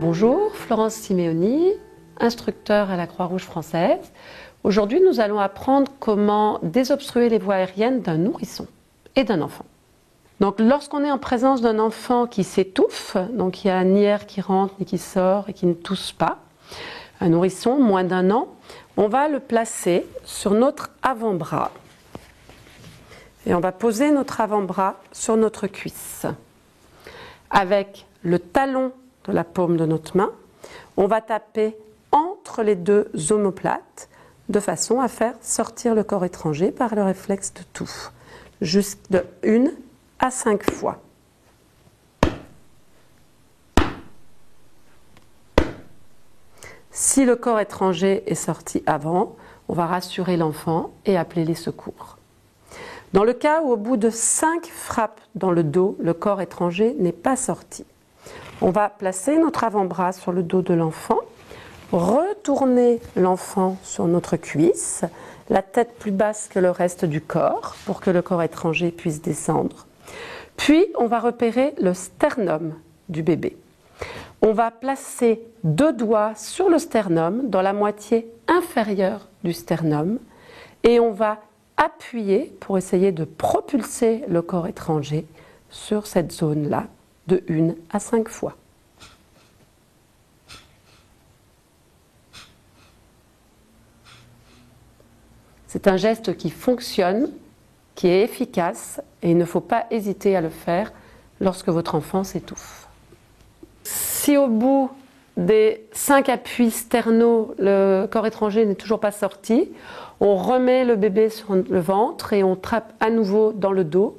Bonjour, Florence Simeoni, instructeur à la Croix-Rouge française. Aujourd'hui, nous allons apprendre comment désobstruer les voies aériennes d'un nourrisson et d'un enfant. Donc, lorsqu'on est en présence d'un enfant qui s'étouffe, donc il y a ni air qui rentre ni qui sort et qui ne tousse pas, un nourrisson moins d'1 an, on va le placer sur notre avant-bras et on va poser notre avant-bras sur notre cuisse. Avec le talon de la paume de notre main, on va taper entre les deux omoplates de façon à faire sortir le corps étranger par le réflexe de touffe, juste de 1 à 5 fois. Si le corps étranger est sorti avant, on va rassurer l'enfant et appeler les secours. Dans le cas où au bout de 5 frappes dans le dos, le corps étranger n'est pas sorti, on va placer notre avant-bras sur le dos de l'enfant, retourner l'enfant sur notre cuisse, la tête plus basse que le reste du corps pour que le corps étranger puisse descendre. Puis on va repérer le sternum du bébé. On va placer 2 doigts sur le sternum, dans la moitié inférieure du sternum, et on va appuyer pour essayer de propulser le corps étranger sur cette zone-là de 1 à 5 fois. C'est un geste qui fonctionne, qui est efficace, et il ne faut pas hésiter à le faire lorsque votre enfant s'étouffe. Si au bout des 5 appuis sternaux, le corps étranger n'est toujours pas sorti, on remet le bébé sur le ventre et on trappe à nouveau dans le dos.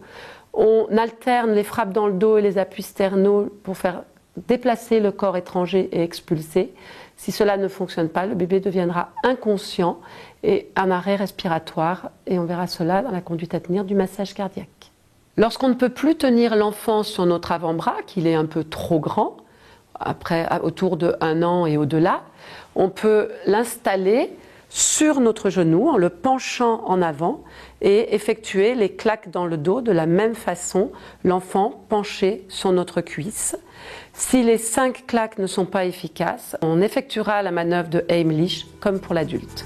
On alterne les frappes dans le dos et les appuis sternaux pour faire déplacer le corps étranger et expulser. Si cela ne fonctionne pas, le bébé deviendra inconscient et un arrêt respiratoire, et on verra cela dans la conduite à tenir du massage cardiaque. Lorsqu'on ne peut plus tenir l'enfant sur notre avant-bras, qu'il est un peu trop grand, autour de 1 an et au-delà, on peut l'installer sur notre genou en le penchant en avant et effectuer les claques dans le dos de la même façon, l'enfant penché sur notre cuisse. Si les 5 claques ne sont pas efficaces, on effectuera la manœuvre de Heimlich comme pour l'adulte.